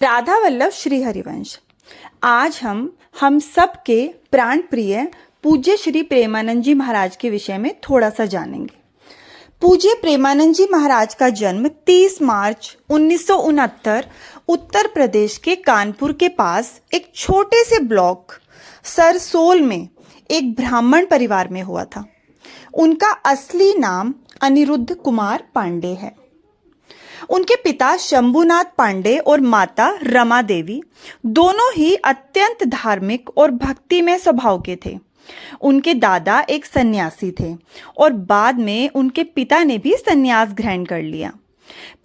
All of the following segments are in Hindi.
राधा वल्लभ श्री हरिवंश। आज हम सब के प्राण प्रिय पूज्य श्री प्रेमानंद जी महाराज के विषय में थोड़ा सा जानेंगे। पूज्य प्रेमानंद जी महाराज का जन्म 30 मार्च 1969 उत्तर प्रदेश के कानपुर के पास एक छोटे से ब्लॉक सरसोल में एक ब्राह्मण परिवार में हुआ था। उनका असली नाम अनिरुद्ध कुमार पांडे है। उनके पिता शंभुनाथ पांडे और माता रमा देवी दोनों ही अत्यंत धार्मिक और भक्तिमय स्वभाव के थे। उनके दादा एक सन्यासी थे और बाद में उनके पिता ने भी सन्यास ग्रहण कर लिया।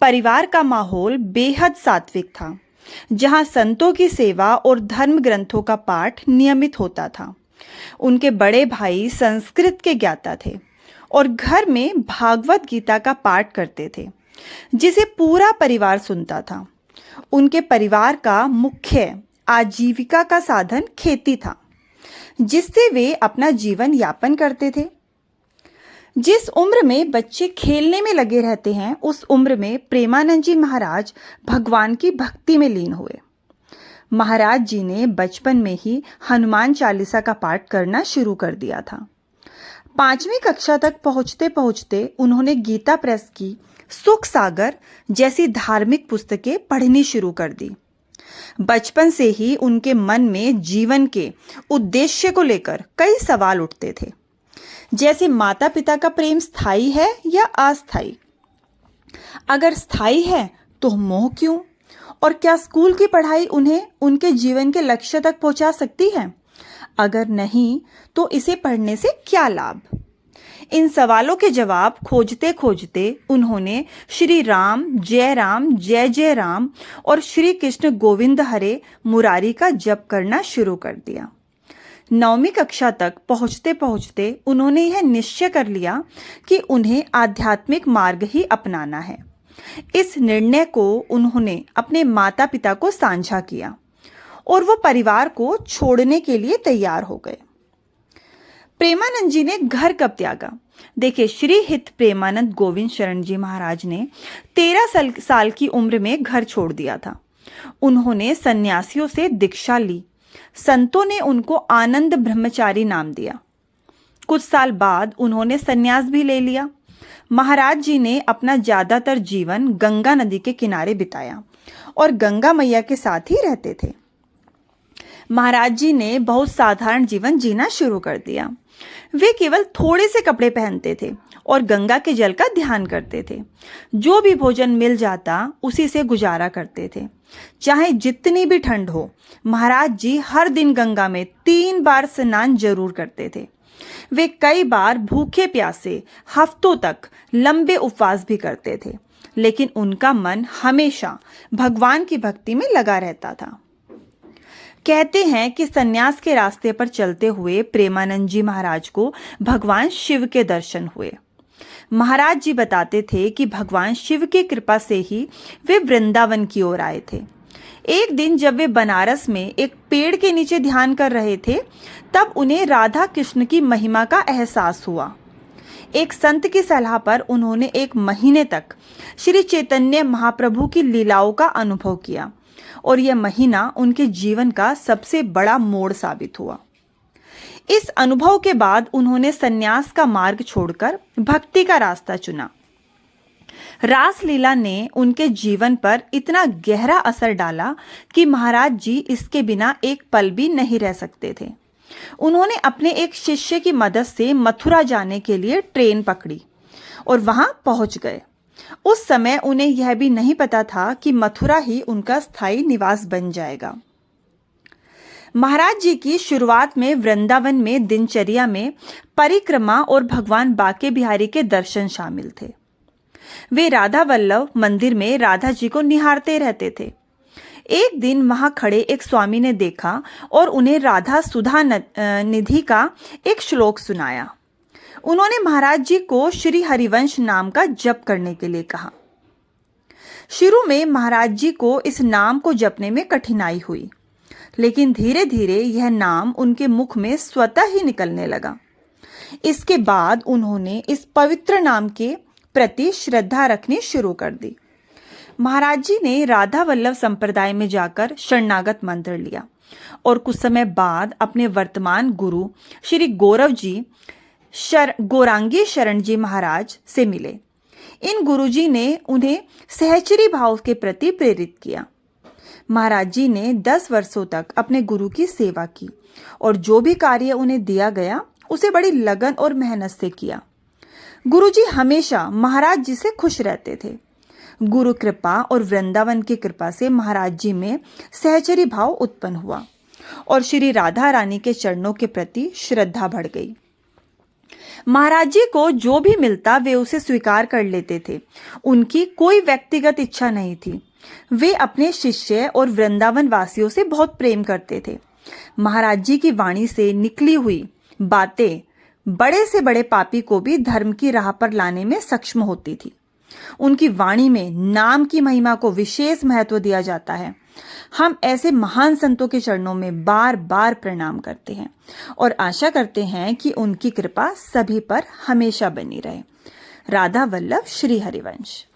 परिवार का माहौल बेहद सात्विक था, जहां संतों की सेवा और धर्म ग्रंथों का पाठ नियमित होता था। उनके बड़े भाई संस्कृत के ज्ञाता थे और घर में भागवत गीता का पाठ करते थे, जिसे पूरा परिवार सुनता था। उनके परिवार का मुख्य आजीविका का साधन खेती था, जिससे वे अपना जीवन यापन करते थे। जिस उम्र में बच्चे खेलने में लगे रहते हैं, उस उम्र में प्रेमानंद जी महाराज भगवान की भक्ति में लीन हुए। महाराज जी ने बचपन में ही हनुमान चालीसा का पाठ करना शुरू कर दिया था। 5वीं कक्षा तक पहुंचते पहुंचते उन्होंने गीता प्रेस की सुख सागर जैसी धार्मिक पुस्तकें पढ़नी शुरू कर दी। बचपन से ही उनके मन में जीवन के उद्देश्य को लेकर कई सवाल उठते थे, जैसे माता पिता का प्रेम स्थायी है या अस्थायी? अगर स्थायी है तो मोह क्यों? और क्या स्कूल की पढ़ाई उन्हें उनके जीवन के लक्ष्य तक पहुंचा सकती है? अगर नहीं तो इसे पढ़ने से क्या लाभ? इन सवालों के जवाब खोजते खोजते उन्होंने श्री राम जय जय राम और श्री कृष्ण गोविंद हरे मुरारी का जप करना शुरू कर दिया। 9वीं कक्षा तक पहुंचते पहुंचते उन्होंने यह निश्चय कर लिया कि उन्हें आध्यात्मिक मार्ग ही अपनाना है। इस निर्णय को उन्होंने अपने माता पिता को साझा किया और वो परिवार को छोड़ने के लिए तैयार हो गए। प्रेमानंद जी ने घर कब त्यागा? देखिए, श्री हित प्रेमानंद गोविंद शरण जी महाराज ने 13 साल की उम्र में घर छोड़ दिया था। उन्होंने सन्यासियों से दीक्षा ली। संतों ने उनको आनंद ब्रह्मचारी नाम दिया। कुछ साल बाद उन्होंने सन्यास भी ले लिया। महाराज जी ने अपना ज्यादातर जीवन गंगा नदी के किनारे बिताया और गंगा मैया के साथ ही रहते थे। महाराज जी ने बहुत साधारण जीवन जीना शुरू कर दिया। वे केवल थोड़े से कपड़े पहनते थे और गंगा के जल का ध्यान करते थे। जो भी भोजन मिल जाता उसी से गुजारा करते थे। चाहे जितनी भी ठंड हो, महाराज जी हर दिन गंगा में 3 बार स्नान जरूर करते थे। वे कई बार भूखे प्यासे हफ्तों तक लंबे उपवास भी करते थे, लेकिन उनका मन हमेशा भगवान की भक्ति में लगा रहता था। कहते हैं कि सन्यास के रास्ते पर चलते हुए प्रेमानंद जी महाराज को भगवान शिव के दर्शन हुए। महाराज जी बताते थे कि भगवान शिव की कृपा से ही वे वृंदावन की ओर आए थे। एक दिन जब वे बनारस में एक पेड़ के नीचे ध्यान कर रहे थे, तब उन्हें राधा कृष्ण की महिमा का एहसास हुआ। एक संत की सलाह पर उन्होंने 1 महीने तक श्री चैतन्य महाप्रभु की लीलाओं का अनुभव किया और यह महीना उनके जीवन का सबसे बड़ा मोड़ साबित हुआ। इस अनुभव के बाद उन्होंने सन्यास का मार्ग छोड़कर भक्ति का रास्ता चुना। रासलीला ने उनके जीवन पर इतना गहरा असर डाला कि महाराज जी इसके बिना एक पल भी नहीं रह सकते थे। उन्होंने अपने एक शिष्य की मदद से मथुरा जाने के लिए ट्रेन पकड़ी और वहां पहुंच गए। उस समय उन्हें यह भी नहीं पता था कि मथुरा ही उनका स्थायी निवास बन जाएगा। महाराज जी की शुरुआत में वृंदावन में दिनचर्या में परिक्रमा और भगवान बाके बिहारी के दर्शन शामिल थे। वे राधा वल्लभ मंदिर में राधा जी को निहारते रहते थे। एक दिन वहां खड़े एक स्वामी ने देखा और उन्हें राधा सुधा निधि का एक श्लोक सुनाया। उन्होंने महाराज जी को श्री हरिवंश नाम का जप करने के लिए कहा। शुरू में महाराज जी को इस नाम को जपने में कठिनाई हुई, लेकिन धीरे धीरे यह नाम उनके मुख में स्वतः ही निकलने लगा। इसके बाद उन्होंने इस पवित्र नाम के प्रति श्रद्धा रखनी शुरू कर दी। महाराज जी ने राधा वल्लभ संप्रदाय में जाकर शरणागत मंत्र लिया और कुछ समय बाद अपने वर्तमान गुरु श्री गौरांगी शरण जी महाराज से मिले। इन गुरुजी ने उन्हें सहचरी भाव के प्रति प्रेरित किया। महाराज जी ने 10 वर्षों तक अपने गुरु की सेवा की और जो भी कार्य उन्हें दिया गया उसे बड़ी लगन और मेहनत से किया। गुरुजी हमेशा महाराज जी से खुश रहते थे। गुरु कृपा और वृंदावन की कृपा से महाराज जी में सहचरी भाव उत्पन्न हुआ और श्री राधा रानी के चरणों के प्रति श्रद्धा बढ़ गई। महाराज जी को जो भी मिलता वे उसे स्वीकार कर लेते थे। उनकी कोई व्यक्तिगत इच्छा नहीं थी। वे अपने शिष्य और वृंदावन वासियों से बहुत प्रेम करते थे। महाराज जी की वाणी से निकली हुई बातें बड़े से बड़े पापी को भी धर्म की राह पर लाने में सक्षम होती थी। उनकी वाणी में नाम की महिमा को विशेष महत्व दिया जाता है। हम ऐसे महान संतों के चरणों में बार बार प्रणाम करते हैं और आशा करते हैं कि उनकी कृपा सभी पर हमेशा बनी रहे। राधा वल्लभ श्री हरिवंश।